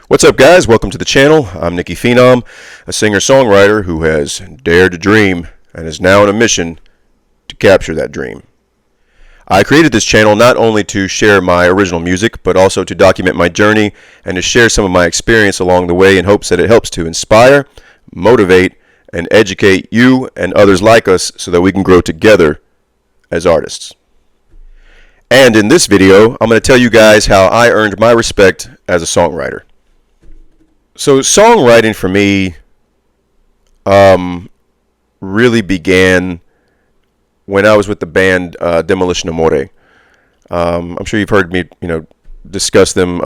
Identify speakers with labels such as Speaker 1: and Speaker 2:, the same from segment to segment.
Speaker 1: What's up, guys? Welcome to the channel. I'm Nicky Phenom, a singer-songwriter who has dared to dream and is now on a mission to capture that dream. I created this channel not only to share my original music, but also to document my journey and to share some of my experience along the way in hopes that it helps to inspire, motivate, and educate you and others like us so that we can grow together as artists. And in this video, I'm going to tell you guys how I earned my respect as a songwriter. So songwriting for me really began when I was with the band Demolition Amore. I'm sure you've heard me, discuss them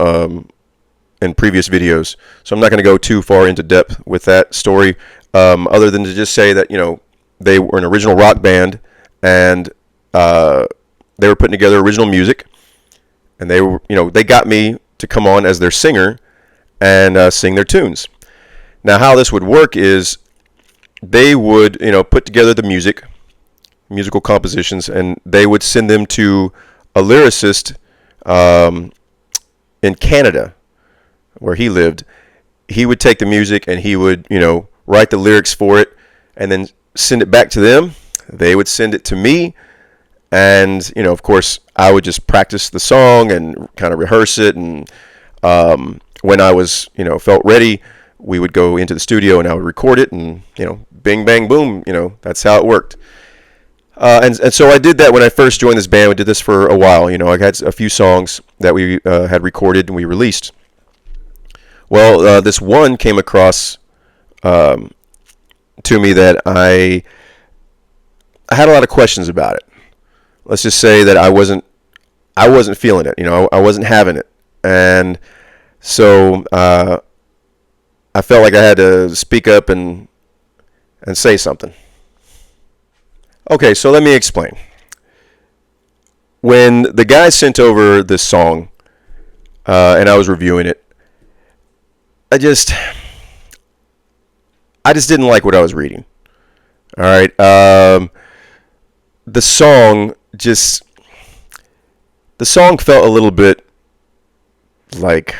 Speaker 1: in previous videos. So I'm not going to go too far into depth with that story, other than to just say that they were an original rock band, and they were putting together original music, and they got me to come on as their singer and sing their tunes. Now, how this would work is they would, put together the musical compositions, and they would send them to a lyricist in Canada, where he lived. He would take the music and he would, write the lyrics for it, and then send it back to them. They would send it to me, and of course, I would just practice the song and kind of rehearse it, and when I was, felt ready, we would go into the studio and I would record it, and, bing, bang, boom, that's how it worked. And so I did that when I first joined this band. We did this for a while. I had a few songs that we had recorded and we released. Well, this one came across to me that I had a lot of questions about it. Let's just say that I wasn't feeling it. I wasn't having it. And so I felt like I had to speak up and say something. Okay, so let me explain. When the guy sent over this song and I was reviewing it, I just didn't like what I was reading. All right, the song felt a little bit like,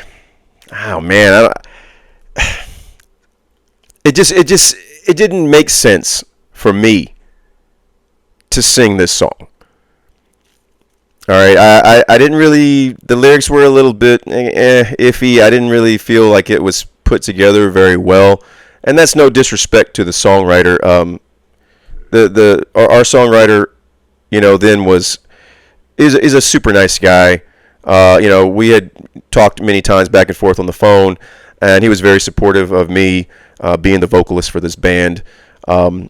Speaker 1: oh man, it didn't make sense for me to sing this song. All right, I didn't really, the lyrics were a little bit iffy. I didn't really feel like it was put together very well, and that's no disrespect to the songwriter. Our songwriter, then is a super nice guy. We had talked many times back and forth on the phone, and he was very supportive of me being the vocalist for this band. And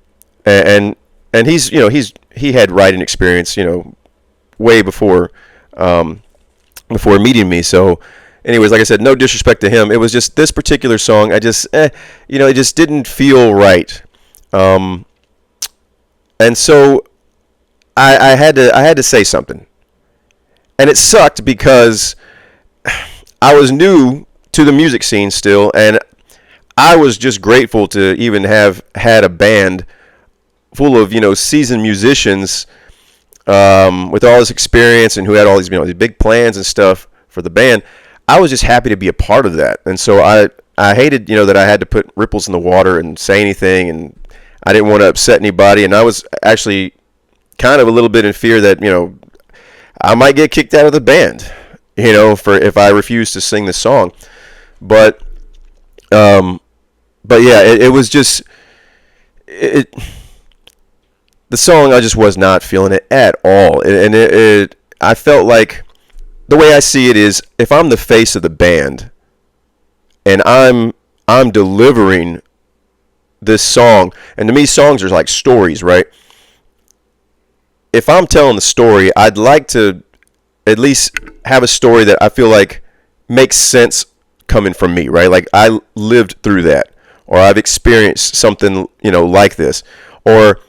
Speaker 1: he had writing experience, way before meeting me. So, anyways, like I said, no disrespect to him. It was just this particular song. I just, it just didn't feel right. And so I had to say something. And it sucked because I was new to the music scene still, and I was just grateful to even have had a band full of, seasoned musicians with all this experience and who had all these, these big plans and stuff for the band. I was just happy to be a part of that. And so I hated, that I had to put ripples in the water and say anything, and I didn't want to upset anybody. And I was actually kind of a little bit in fear that, I might get kicked out of the band, for if I refuse to sing this song. But yeah, it was just the song. I just was not feeling it at all, and I felt like the way I see it is, if I'm the face of the band and I'm delivering this song, and to me, songs are like stories, right? If I'm telling the story, I'd like to at least have a story that I feel like makes sense coming from me, right? Like I lived through that, or I've experienced something, like this, or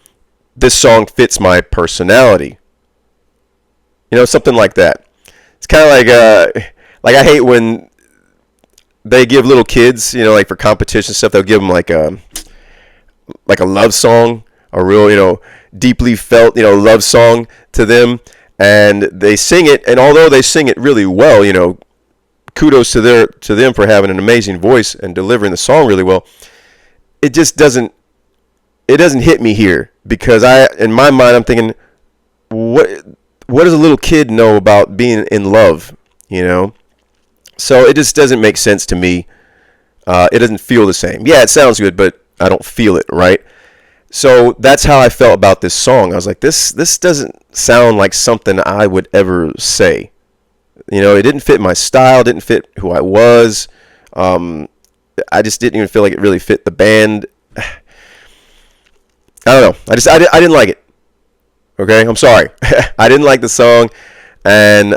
Speaker 1: this song fits my personality, something like that. It's kind of like I hate when they give little kids, like for competition stuff, they'll give them like a love song, a real, deeply felt, love song to them, and they sing it, and although they sing it really well, kudos to them for having an amazing voice and delivering the song really well. It just doesn't hit me here, because in my mind I'm thinking, what does a little kid know about being in love, you know? So it just doesn't make sense to me. It doesn't feel the same. Yeah, it sounds good, but I don't feel it, right? So that's how I felt about this song. I was like, this doesn't sound like something I would ever say. You know, it didn't fit my style, didn't fit who I was. I just didn't even feel like it really fit the band. I don't know. I didn't like it. Okay, I'm sorry. I didn't like the song, and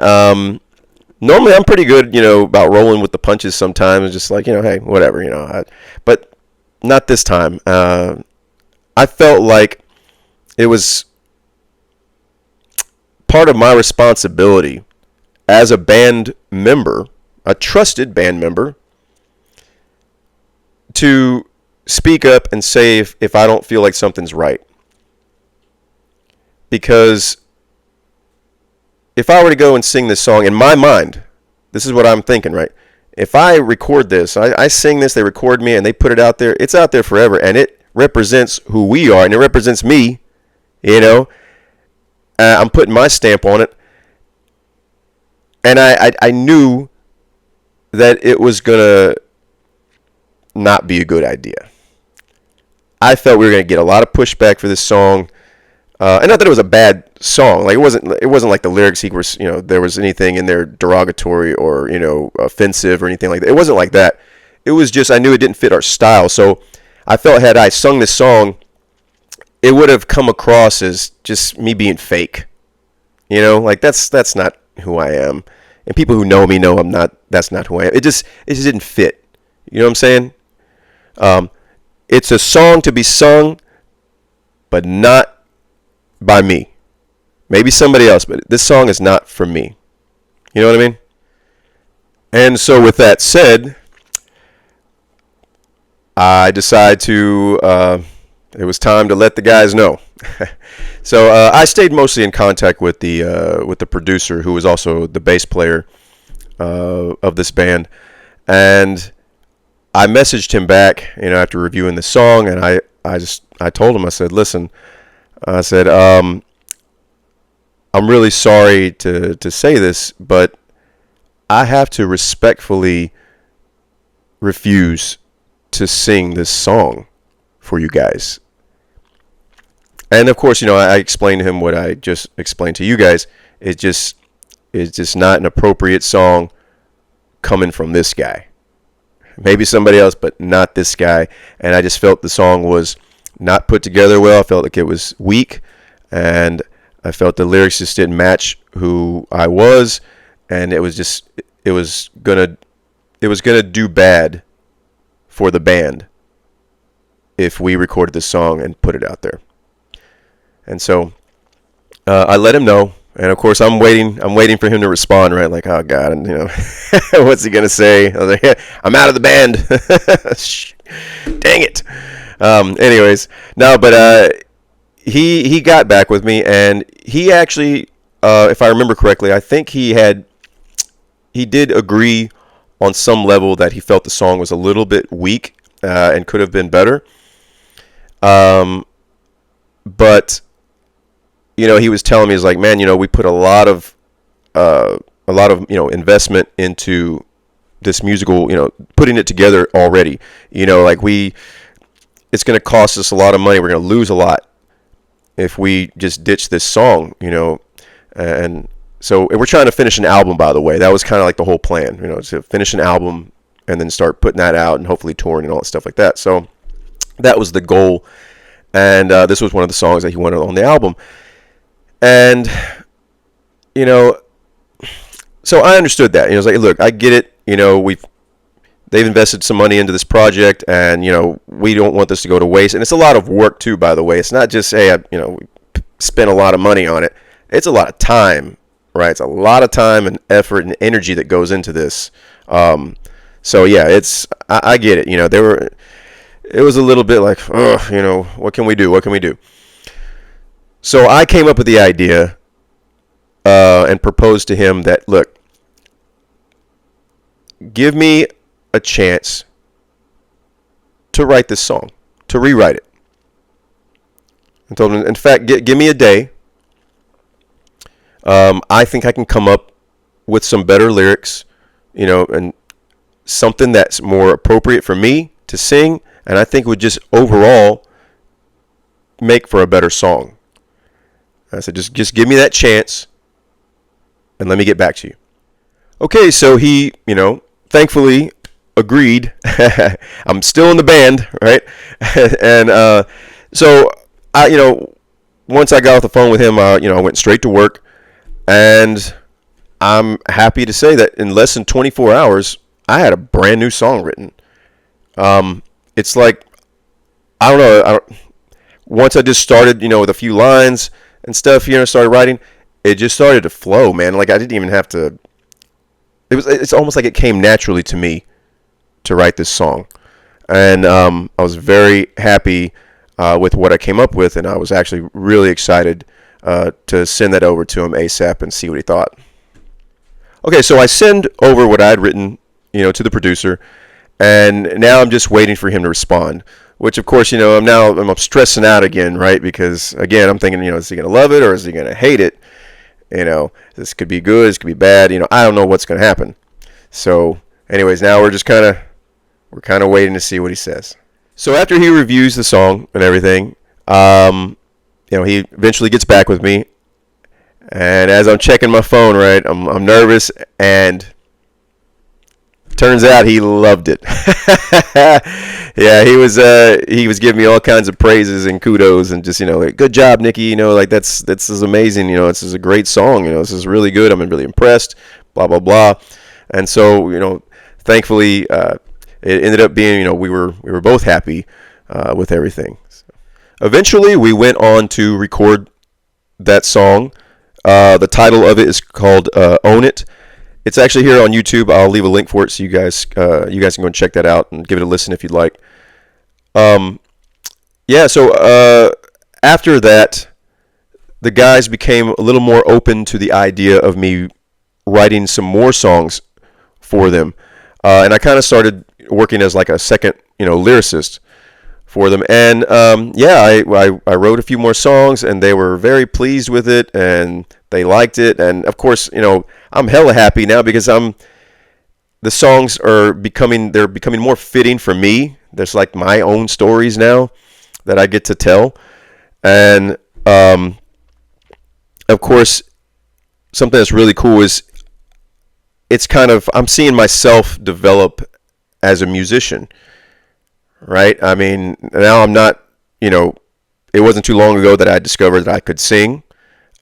Speaker 1: normally I'm pretty good, you know, about rolling with the punches sometimes, just like, you know, hey, whatever, you know. But not this time. I felt like it was part of my responsibility as a band member, a trusted band member, to speak up and say if I don't feel like something's right. Because if I were to go and sing this song, in my mind, this is what I'm thinking, right? If I record this, I sing this, they record me, and they put it out there, it's out there forever, and it represents who we are, and it represents me, you know? I'm putting my stamp on it. And I knew that it was going to not be a good idea. I felt we were going to get a lot of pushback for this song. And not that it was a bad song. Like, it wasn't like the lyrics there was anything in there derogatory or, you know, offensive or anything like that. It wasn't like that. It was just, I knew it didn't fit our style. So I felt had I sung this song, it would have come across as just me being fake. You know, like that's not who I am. And people who know me know that's not who I am. It just didn't fit. You know what I'm saying? It's a song to be sung, but not by me. Maybe somebody else, but this song is not for me. You know what I mean? And so with that said, I decided it was time to let the guys know. So I stayed mostly in contact with the producer, who was also the bass player of this band, and I messaged him back, you know, after reviewing the song, and I told him, I said, listen, I said, I'm really sorry to say this, but I have to respectfully refuse to sing this song for you guys. And of course, you know, I explained to him what I just explained to you guys. It's just not an appropriate song coming from this guy. Maybe somebody else, but not this guy. And I just felt the song was not put together well. I felt like it was weak, and I felt the lyrics just didn't match who I was, and it was gonna do bad for the band if we recorded this song and put it out there. And so I let him know, and of course I'm waiting for him to respond, right? Like, oh God, and you know, what's he gonna say? I was like, yeah, I'm out of the band. Dang it. Anyways, no, but he got back with me, and he actually, if I remember correctly, I think he did agree on some level that he felt the song was a little bit weak and could have been better. But you know, he was telling me, he's like, man, you know, we put a lot of you know, investment into this musical, you know, putting it together already. You know, like it's going to cost us a lot of money. We're going to lose a lot if we just ditch this song, you know. And so we're trying to finish an album, by the way. That was kind of like the whole plan, you know, to finish an album and then start putting that out and hopefully touring and all that stuff like that. So that was the goal. And this was one of the songs that he wanted on the album. And, you know, so I understood that. You know, I was like, look, I get it. You know, they've invested some money into this project, and, you know, we don't want this to go to waste. And it's a lot of work, too, by the way. It's not just, hey, you know, we spent a lot of money on it. It's a lot of time, right? It's a lot of time and effort and energy that goes into this. So, yeah, I get it. You know, it was a little bit like, oh, you know, what can we do? What can we do? So I came up with the idea and proposed to him that, look, give me a chance to write this song, to rewrite it. I told him, in fact, give me a day. I think I can come up with some better lyrics, and something that's more appropriate for me to sing, and I think would just overall make for a better song. I said, just give me that chance, and let me get back to you. Okay, so he, thankfully agreed. I'm still in the band, right? And so once I got off the phone with him, I went straight to work, and I'm happy to say that in less than 24 hours, I had a brand new song written. It's like, I don't know. Once I just started, with a few lines and stuff, started writing, it just started to flow, man. Like I didn't even have to. It's almost like it came naturally to me to write this song, and I was very happy with what I came up with, and I was actually really excited to send that over to him ASAP and see what he thought. Okay, so I send over what I had written, to the producer, and now I'm just waiting for him to respond. Which, of course, I'm stressing out again, right? Because again, I'm thinking, is he gonna love it or is he gonna hate it? This could be good, this could be bad. I don't know what's gonna happen. So, anyways, now we're kind of waiting to see what he says. So after he reviews the song and everything, he eventually gets back with me. And as I'm checking my phone, right, I'm nervous, and turns out he loved it. Yeah, he was giving me all kinds of praises and kudos, and just like, good job, Nikki. This is amazing. This is a great song. This is really good. I'm really impressed. Blah blah blah. And so thankfully, it ended up being we were both happy with everything. So eventually, we went on to record that song. The title of it is called "Own It." It's actually here on YouTube. I'll leave a link for it so you guys can go and check that out and give it a listen if you'd like. So after that, the guys became a little more open to the idea of me writing some more songs for them. And I kind of started working as like a second, lyricist for them. And I wrote a few more songs, and they were very pleased with it, and they liked it. And of course, I'm hella happy now because the songs are becoming more fitting for me. There's like my own stories now that I get to tell. And of course, something that's really cool is I'm seeing myself develop as a musician, right? I mean, now I'm not, it wasn't too long ago that I discovered that I could sing.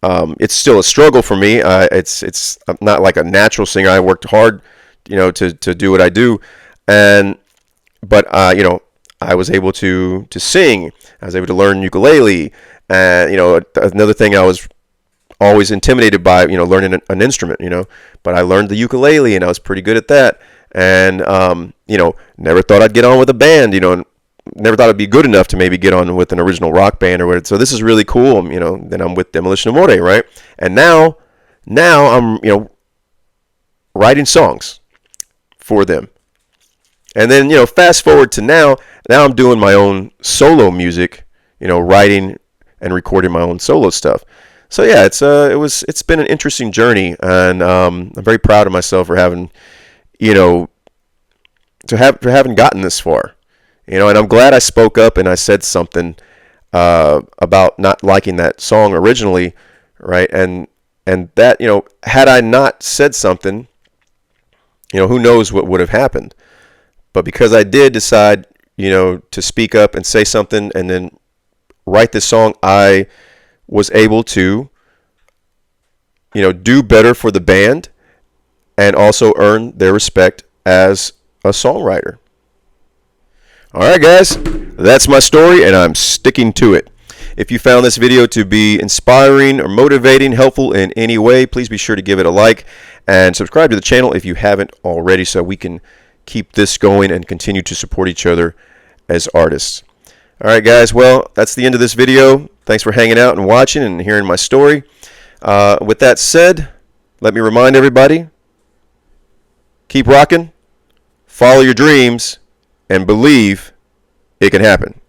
Speaker 1: It's still a struggle for me. I'm not like a natural singer. I worked hard, to do what I do, but I was able to sing. I was able to learn ukulele, and another thing I was always intimidated by, learning an instrument, but I learned the ukulele, and I was pretty good at that, and never thought I'd get on with a band, never thought I'd be good enough to maybe get on with an original rock band or whatever. So this is really cool. Then I'm with Demolition Amore, right? And now I'm, writing songs for them. And then, fast forward to now I'm doing my own solo music, writing and recording my own solo stuff. So yeah, it's been an interesting journey, and I'm very proud of myself for having, for having gotten this far. And I'm glad I spoke up and I said something about not liking that song originally, right? And that, had I not said something, who knows what would have happened. But because I did decide, to speak up and say something and then write this song, I was able to, do better for the band and also earn their respect as a songwriter. All right, guys, that's my story, and I'm sticking to it. If you found this video to be inspiring or motivating, helpful in any way, please be sure to give it a like and subscribe to the channel if you haven't already, so we can keep this going and continue to support each other as artists. All right, guys, well, that's the end of this video. Thanks for hanging out and watching and hearing my story. With that said, let me remind everybody, keep rocking follow your dreams and believe it can happen.